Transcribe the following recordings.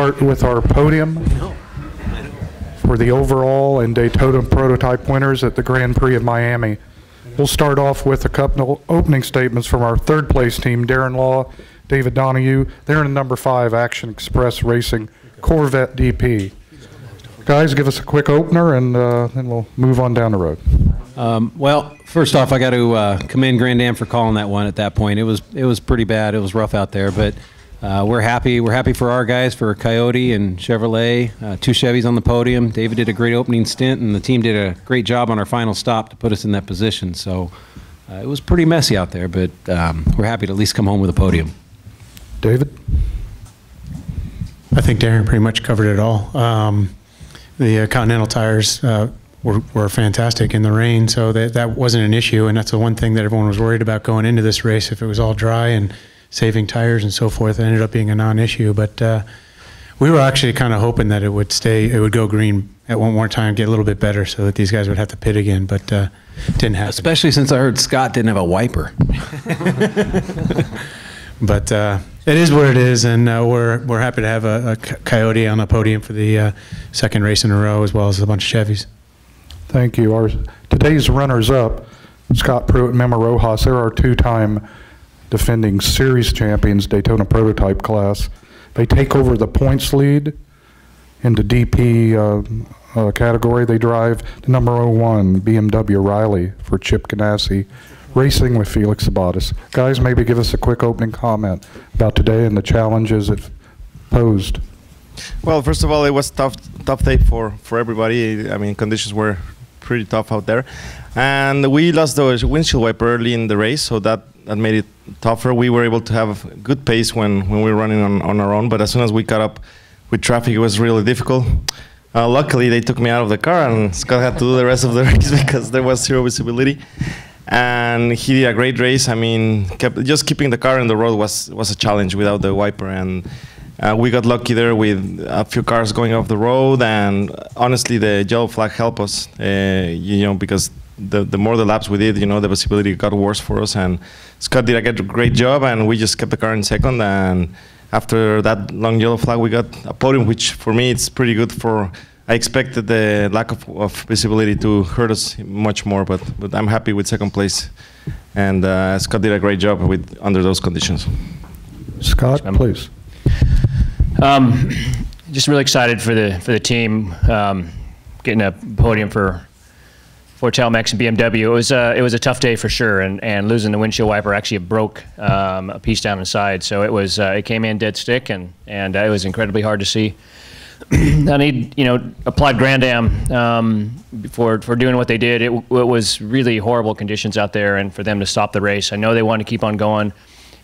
start with our podium for the overall and Daytona prototype winners at the Grand Prix of Miami. We'll start off with a couple opening statements from our third place team, Darren Law, David Donohue. They're in number 5 Action Express Racing Corvette DP. Guys, give us a quick opener and then we'll move on down the road. Well, first off, I got to commend Grand-Am for calling that one at that point. It was pretty bad. It was rough out there, but we're happy. We're happy for our guys, for Coyote and Chevrolet. 2 Chevys on the podium. David did a great opening stint, and the team did a great job on our final stop to put us in that position. So it was pretty messy out there, but we're happy to at least come home with a podium. David? I think Darren pretty much covered it all. The Continental tires were fantastic in the rain, so that wasn't an issue, and that's the one thing that everyone was worried about going into this race. If it was all dry and saving tires and so forth, it ended up being a non-issue. But we were actually kind of hoping that it would go green at one more time, get a little bit better, so that these guys would have to pit again, but didn't happen. Especially since I heard Scott didn't have a wiper. But it is what it is, and we're happy to have a Coyote on the podium for the second race in a row, as well as a bunch of Chevys. Thank you. Today's runners-up, Scott Pruett and Memo Rojas, they're our 2-time defending series champions, Daytona prototype class. They take over the points lead in the DP category. They drive the number 01 BMW Riley for Chip Ganassi, racing with Felix Sabates. Guys, maybe give us a quick opening comment about today and the challenges it posed. Well, first of all, it was tough day for everybody. I mean, conditions were pretty tough out there, and we lost the windshield wiper early in the race, so that made it tougher. We were able to have good pace when we were running on our own, but as soon as we caught up with traffic, it was really difficult. Luckily, they took me out of the car, and Scott had to do the rest of the race because there was zero visibility. And he did a great race. I mean, just keeping the car on the road was a challenge without the wiper, and we got lucky there with a few cars going off the road, and honestly the yellow flag helped us, because the more the laps we did, the visibility got worse for us, and Scott did a great job, and we just kept the car in second, and after that long yellow flag we got a podium, which for me it's pretty good. I expected the lack of visibility to hurt us much more, but I'm happy with second place, and Scott did a great job under those conditions. Scott, please. Just really excited for the team getting a podium for Telmex and BMW. It was a tough day for sure, and losing the windshield wiper actually broke a piece down inside. So it came in dead stick, and it was incredibly hard to see. I need applaud Grand-Am for doing what they did. It was really horrible conditions out there, and for them to stop the race. I know they wanted to keep on going.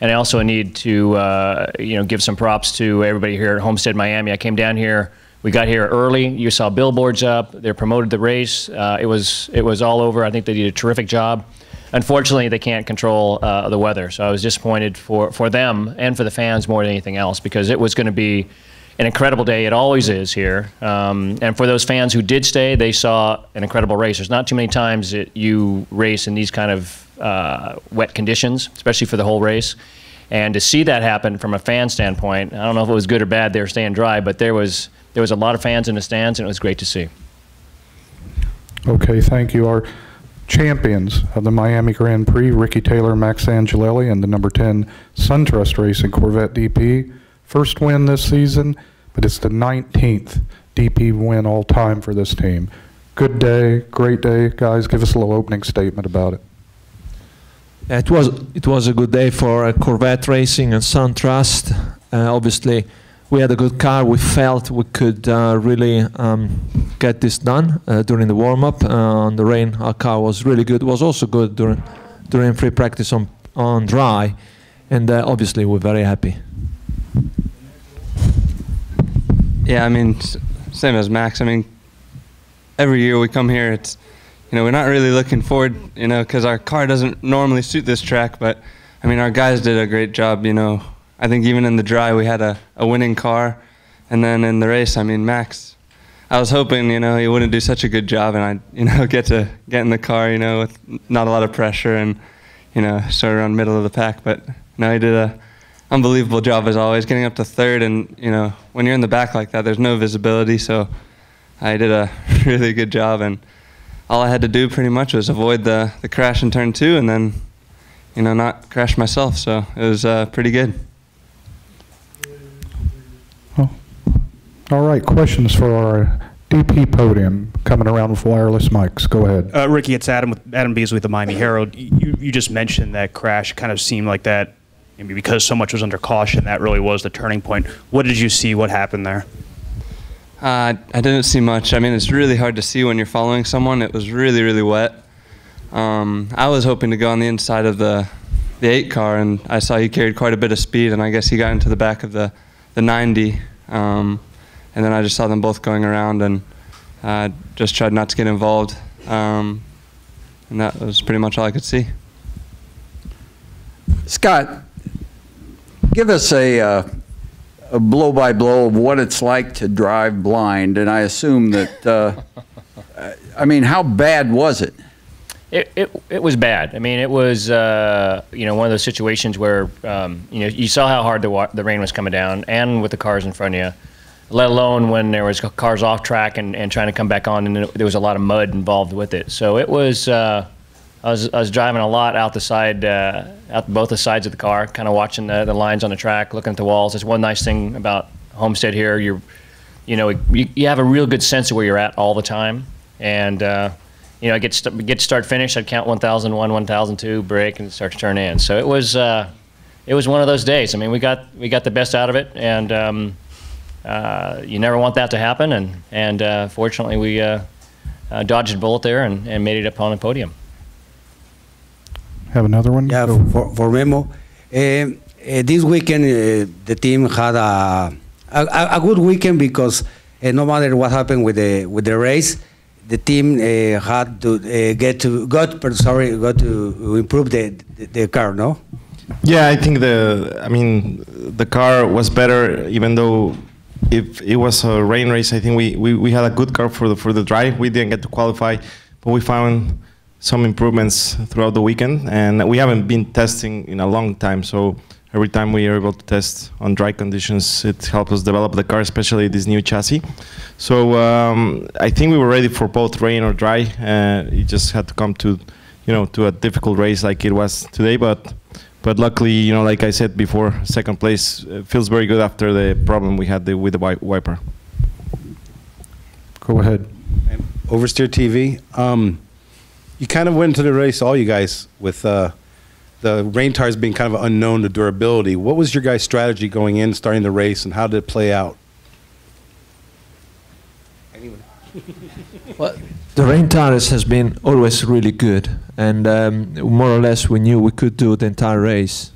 And I also need to, give some props to everybody here at Homestead-Miami. I came down here. We got here early. You saw billboards up. They promoted the race. It was all over. I think they did a terrific job. Unfortunately, they can't control the weather. So I was disappointed for them and for the fans more than anything else, because it was going to be an incredible day. It always is here. And for those fans who did stay, they saw an incredible race. There's not too many times that you race in these kind of wet conditions, especially for the whole race. And to see that happen from a fan standpoint, I don't know if it was good or bad they were staying dry, but there was a lot of fans in the stands, and it was great to see. Okay, thank you. Our champions of the Miami Grand Prix, Ricky Taylor, Max Angelelli, and the number 10 SunTrust Racing Corvette DP. First win this season, but it's the 19th DP win all time for this team. Good day, great day. Guys, give us a little opening statement about it. It was a good day for Corvette Racing and SunTrust. Obviously, we had a good car. We felt we could really get this done during the warm-up. On the rain, our car was really good. It was also good during free practice on dry, and obviously we're very happy. Yeah, I mean, same as Max. I mean, every year we come here, it's, we're not really looking forward, because our car doesn't normally suit this track, but I mean, our guys did a great job, I think even in the dry we had a winning car, and then in the race, I mean, Max, I was hoping, he wouldn't do such a good job, and I'd, get in the car, with not a lot of pressure, and, sort of around middle of the pack, but no, he did unbelievable job as always, getting up to third. And when you're in the back like that, there's no visibility. So I did a really good job, and all I had to do pretty much was avoid the crash in turn 2, and then not crash myself. So it was pretty good. Oh. All right, questions for our DP Podium coming around with wireless mics. Go ahead. Ricky, it's Adam with AdamVids with the Miami Herald. You just mentioned that crash. Kind of seemed like that, maybe because so much was under caution, that really was the turning point. What did you see? What happened there? I didn't see much. I mean, it's really hard to see when you're following someone. It was really, really wet. I was hoping to go on the inside of the 8 car, and I saw he carried quite a bit of speed, and I guess he got into the back of the 90. And then I just saw them both going around, and just tried not to get involved. And that was pretty much all I could see. Scott, give us a blow-by-blow of what it's like to drive blind, and I assume that, I mean, how bad was it? It was bad. I mean, it was one of those situations where you saw how hard the rain was coming down, and with the cars in front of you, let alone when there was cars off track and trying to come back on, and there was a lot of mud involved with it. So it was. I was driving a lot out the side, out both the sides of the car, kind of watching the lines on the track, looking at the walls. That's one nice thing about Homestead here. You have a real good sense of where you're at all the time, and I get to start finish. I'd count 1001, 1002, brake, and start to turn in. So it was one of those days. I mean, we got the best out of it, and you never want that to happen. And fortunately, we dodged a bullet there and made it up on the podium. Have another one? Yeah, for Memo. This weekend, the team had a good weekend because no matter what happened with the race, the team had to got to improve the car, no? Yeah, I think the car was better, even though if it was a rain race. I think we had a good car for the drive. We didn't get to qualify, but we found some improvements throughout the weekend, and we haven't been testing in a long time, so every time we are able to test on dry conditions, it helps us develop the car, especially this new chassis. So I think we were ready for both rain or dry. It just had to come to a difficult race like it was today, but luckily, like I said before, second place feels very good after the problem we had with the wiper. Go ahead. Oversteer TV. You kind of went into the race, all you guys, with the rain tires being kind of unknown to durability. What was your guys' strategy going in, starting the race, and how did it play out? Well, the rain tires has been always really good, and more or less we knew we could do the entire race.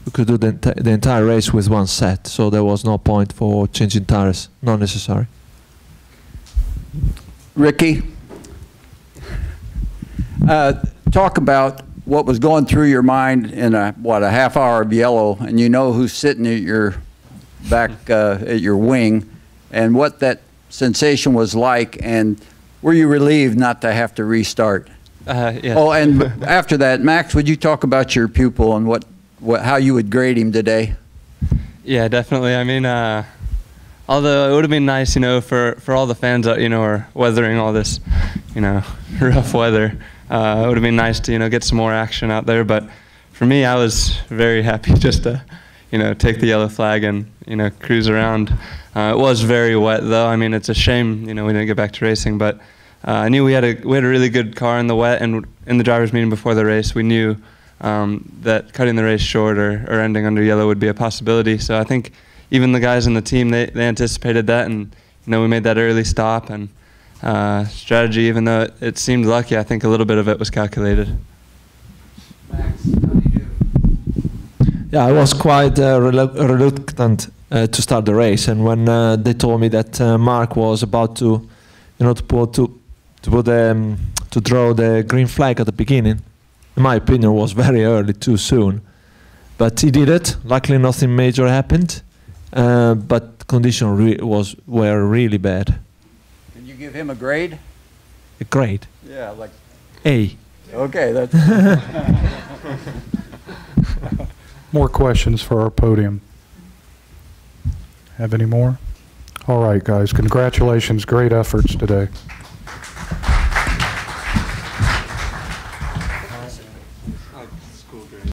We could do the entire race with one set, so there was no point for changing tires, not necessary. Ricky, talk about what was going through your mind in a half hour of yellow, and you know who's sitting at your back at your wing, and what that sensation was like, and were you relieved not to have to restart? Yeah. Oh, and after that, Max, would you talk about your pupil and how you would grade him today? Yeah, definitely. I mean, although it would have been nice, for all the fans that are weathering all this, rough weather. It would have been nice to get some more action out there, but for me, I was very happy just to take the yellow flag and cruise around. It was very wet though. I mean, it's a shame we didn't get back to racing, but I knew we had a really good car in the wet, and in the drivers' meeting before the race, we knew that cutting the race short or ending under yellow would be a possibility. So I think even the guys in the team, they anticipated that, and we made that early stop, and strategy, even though it seemed lucky, I think a little bit of it was calculated. Max, how do you do? Yeah, I was quite reluctant to start the race, and when they told me that Mark was about to, to draw the green flag at the beginning, in my opinion, was very early, too soon. But he did it. Luckily, nothing major happened, but conditions were really bad. Can you give him a grade? A grade? Yeah, like A. Okay, that's more questions for our podium? Have any more? All right, guys, congratulations, great efforts today.